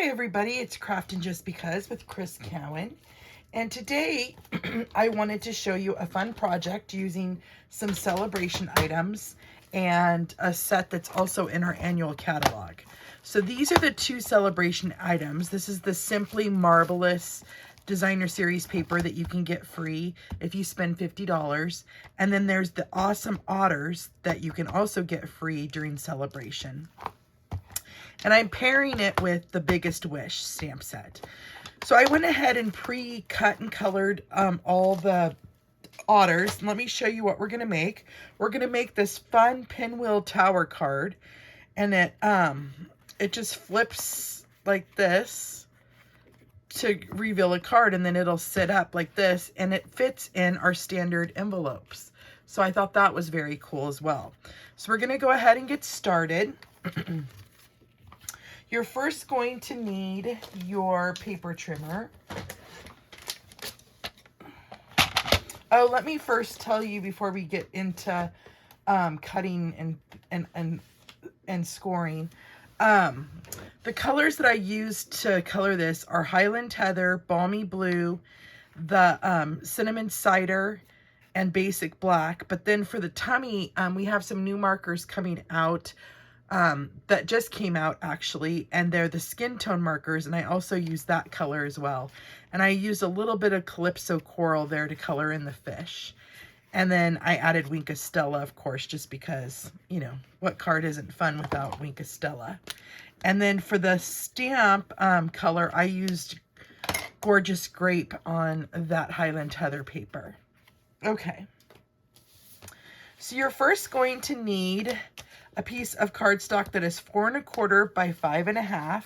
Hi everybody, it's Craftin' Just Because with Chris Cowan, and today I wanted to show you a fun project using some celebration items and a set that's also in our annual catalog. So these are the two celebration items. This is the Simply Marvelous Designer Series paper that you can get free if you spend $50, and then there's the awesome Otters that you can also get free during celebration. And I'm pairing it with the Biggest Wish stamp set. So I went ahead and pre-cut and colored all the Otters. And let me show you what we're going to make. We're going to make this fun Pinwheel tower card. And it just flips like this to reveal a card. And then it'll sit up like this. And it fits in our standard envelopes. So I thought that was very cool as well. So we're going to go ahead and get started. You're first going to need your paper trimmer. Oh, let me first tell you before we get into cutting and scoring. The colors that I used to color this are Highland Heather, Balmy Blue, the Cinnamon Cider, and Basic Black. But then for the tummy, we have some new markers coming out that just came out actually, and they're the skin tone markers, and I also use that color as well. And I used a little bit of Calypso Coral there to color in the fish. And then I added Wink Stella, of course, just because, you know, what card isn't fun without Wink Stella. And then for the stamp color, I used Gorgeous Grape on that Highland Heather paper. Okay. So you're first going to need a piece of cardstock that is 4 1/4 by 5 1/2,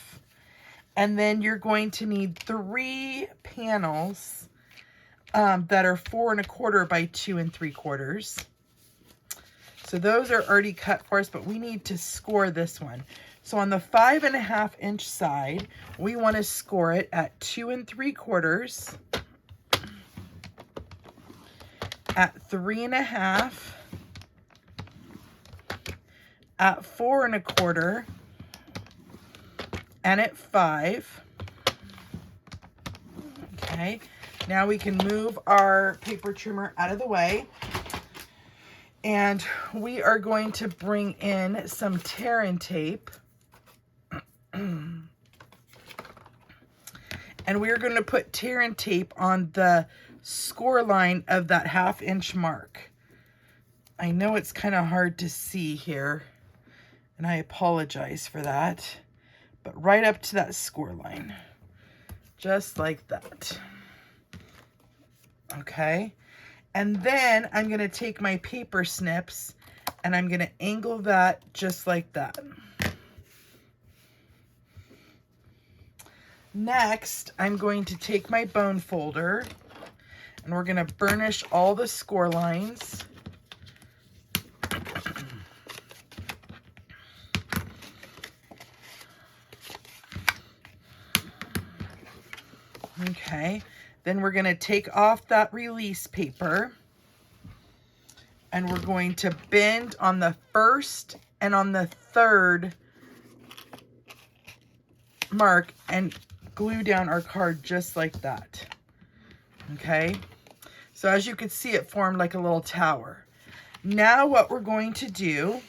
and then you're going to need 3 panels that are 4 1/4 by 2 3/4. So those are already cut for us, but we need to score this one. So on the 5 1/2 inch side, we want to score it at 2 3/4, at 3 1/2. At 4 1/4, and at 5. Okay, now we can move our paper trimmer out of the way, and we are going to bring in some tear and tape, and we're going to put tear and tape on the score line of that 1/2 inch mark. I know it's kind of hard to see here, and I apologize for that, but right up to that score line, just like that. Okay, and then I'm going to take my paper snips and I'm going to angle that just like that. Next, I'm going to take my bone folder and we're going to burnish all the score lines. Okay, then we're going to take off that release paper and we're going to bend on the first and on the third mark and glue down our card just like that. Okay, so as you can see, it formed like a little tower. Now what we're going to do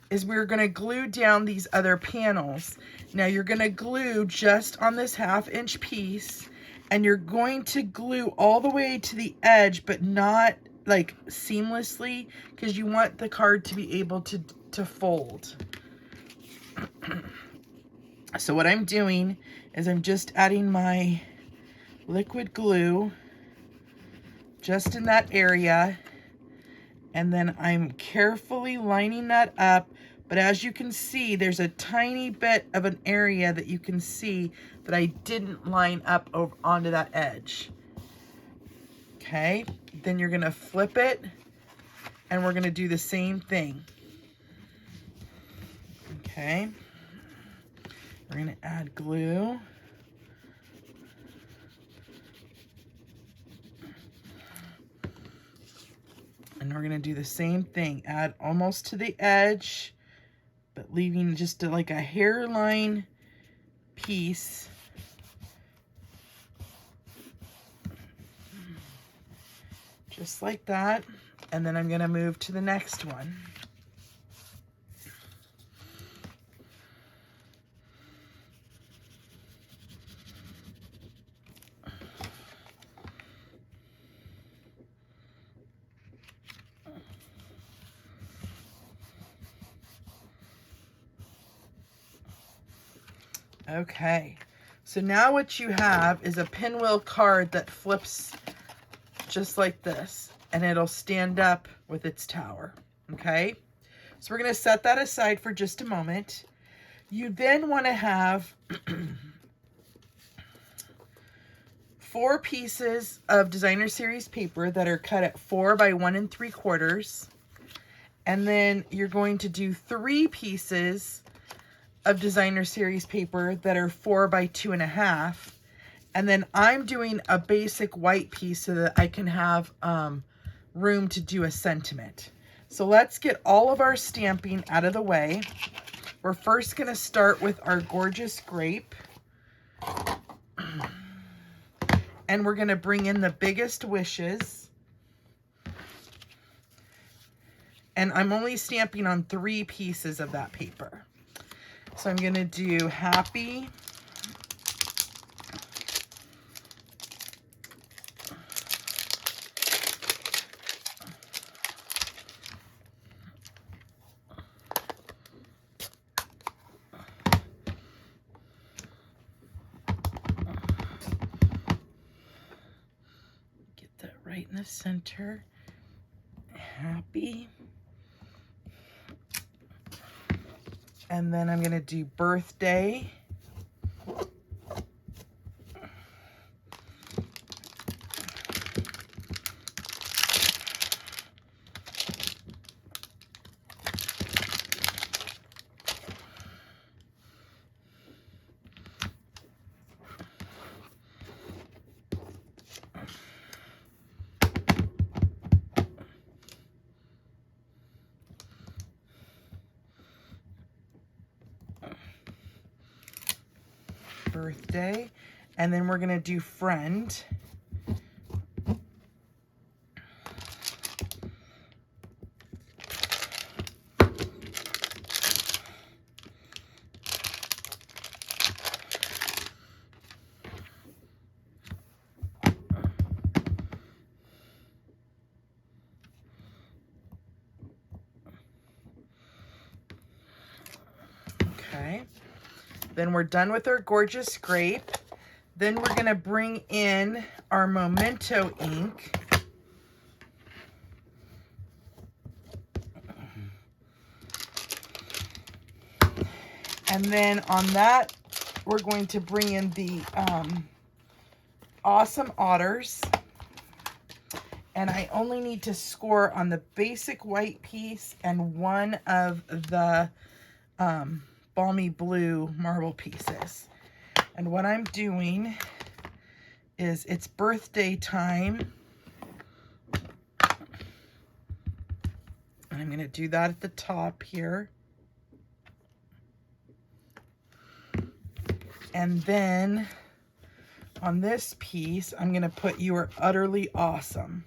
is we're going to glue down these other panels. Now you're going to glue just on this 1/2 inch piece, and you're going to glue all the way to the edge, but not like seamlessly, because you want the card to be able to fold. So what I'm doing is I'm just adding my liquid glue just in that area, and then I'm carefully lining that up. But as you can see, there's a tiny bit of an area that you can see that I didn't line up over onto that edge. Okay, then you're gonna flip it and we're gonna do the same thing. Okay, we're gonna add glue. And we're gonna do the same thing, add almost to the edge, but leaving just like a hairline piece. Just like that. And then I'm going to move to the next one. Okay, so now what you have is a pinwheel card that flips just like this, and it'll stand up with its tower, okay? So we're gonna set that aside for just a moment. You then wanna have 4 pieces of designer series paper that are cut at 4 by 1 3/4. And then you're going to do 3 pieces of designer series paper that are 4 by 2 1/2. And then I'm doing a basic white piece so that I can have room to do a sentiment. So let's get all of our stamping out of the way. We're first going to start with our gorgeous grape. And we're going to bring in the biggest wishes. And I'm only stamping on 3 pieces of that paper. So I'm going to do happy. Get that right in the center. Happy. And then I'm going to do birthday. Birthday, and then we're gonna do friend. Okay. Then we're done with our gorgeous grape. Then we're going to bring in our Memento ink. And then on that, we're going to bring in the awesome Otters. And I only need to score on the basic white piece and one of the balmy blue marble pieces. And what I'm doing is it's birthday time. And I'm going to do that at the top here. And then on this piece, I'm going to put you are utterly awesome.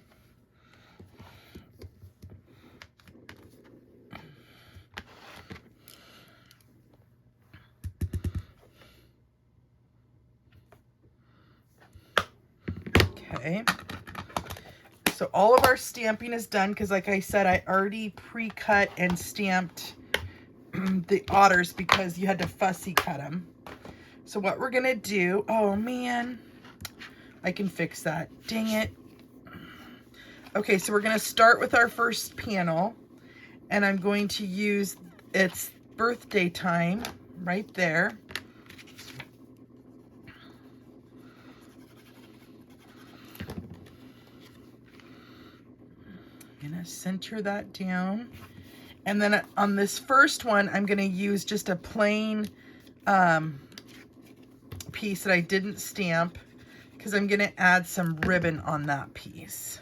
Okay, so all of our stamping is done because, like I said, I already pre-cut and stamped the Otters because you had to fussy cut them. So what we're gonna do, oh man, I can fix that, dang it. Okay, so we're gonna start with our first panel, and I'm going to use its birthday time right there. I'm gonna center that down. And then on this first one, I'm gonna use just a plain piece that I didn't stamp because I'm gonna add some ribbon on that piece.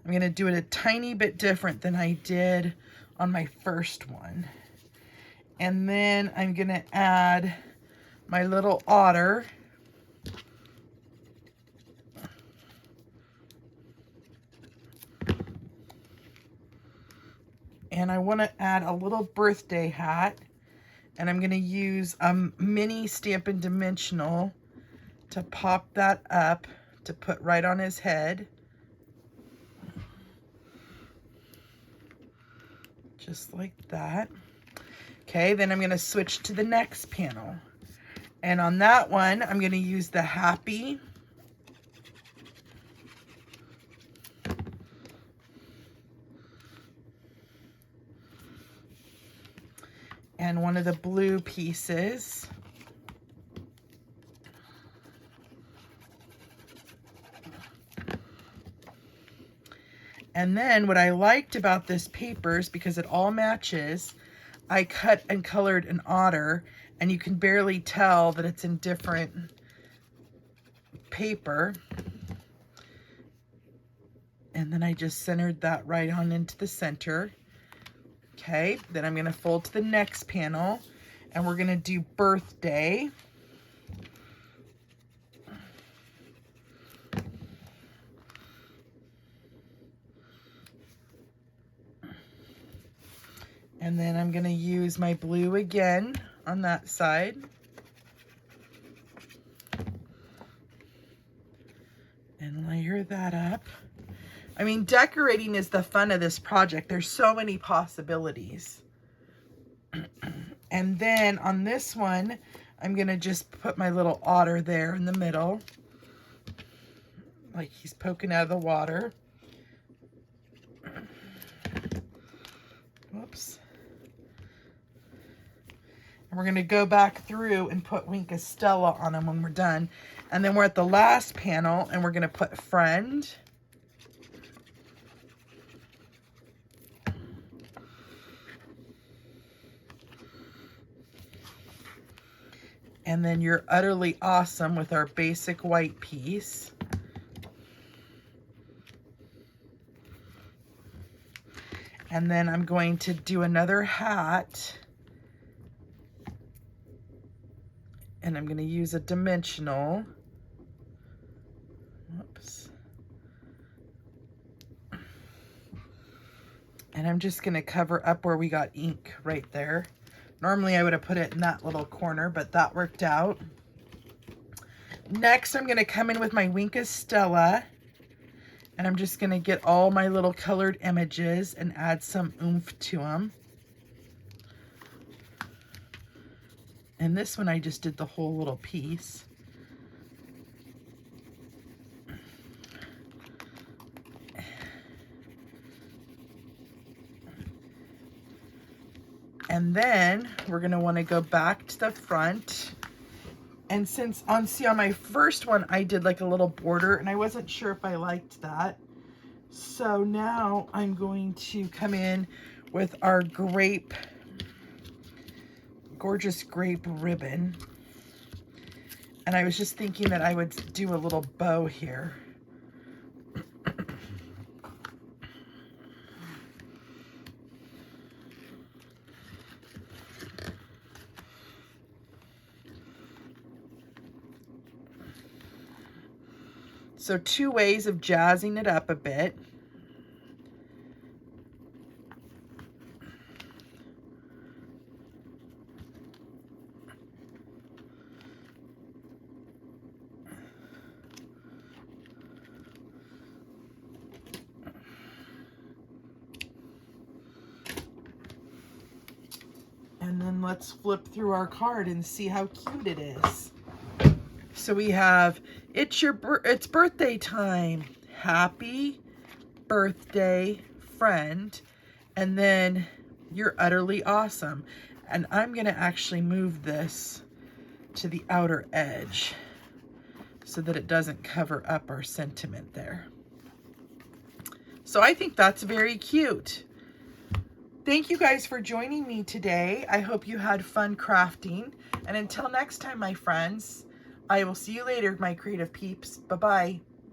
I'm gonna do it a tiny bit different than I did on my first one. And then I'm gonna add my little otter. And I want to add a little birthday hat. And I'm going to use a mini Stampin' Dimensional to pop that up to put right on his head. Just like that. Okay, then I'm going to switch to the next panel. And on that one, I'm going to use the happy. And one of the blue pieces. And then what I liked about this paper is because it all matches, I cut and colored an otter, and you can barely tell that it's in different paper. And then I just centered that right on into the center. Okay, then I'm going to fold to the next panel, and we're going to do birthday. And then I'm going to use my blue again on that side. And layer that up. I mean, decorating is the fun of this project. There's so many possibilities. And then on this one, I'm going to just put my little otter there in the middle. Like he's poking out of the water. Whoops. And we're going to go back through and put Wink of Stella on them when we're done. And then we're at the last panel, and we're going to put friend. And then you're utterly awesome with our basic white piece. And then I'm going to do another hat. And I'm going to use a dimensional. Whoops. And I'm just going to cover up where we got ink right there. Normally I would have put it in that little corner, but that worked out. Next, I'm going to come in with my Wink of Stella. And I'm just going to get all my little colored images and add some oomph to them. And this one I just did the whole little piece. And then we're going to want to go back to the front. And since on my first one, I did like a little border, and I wasn't sure if I liked that. So now I'm going to come in with our gorgeous grape ribbon. And I was just thinking that I would do a little bow here. So 2 ways of jazzing it up a bit. And then let's flip through our card and see how cute it is. So we have, it's birthday time. Happy birthday, friend. And then you're utterly awesome. And I'm going to actually move this to the outer edge so that it doesn't cover up our sentiment there. So I think that's very cute. Thank you guys for joining me today. I hope you had fun crafting. And until next time, my friends, I will see you later, my creative peeps. Bye-bye.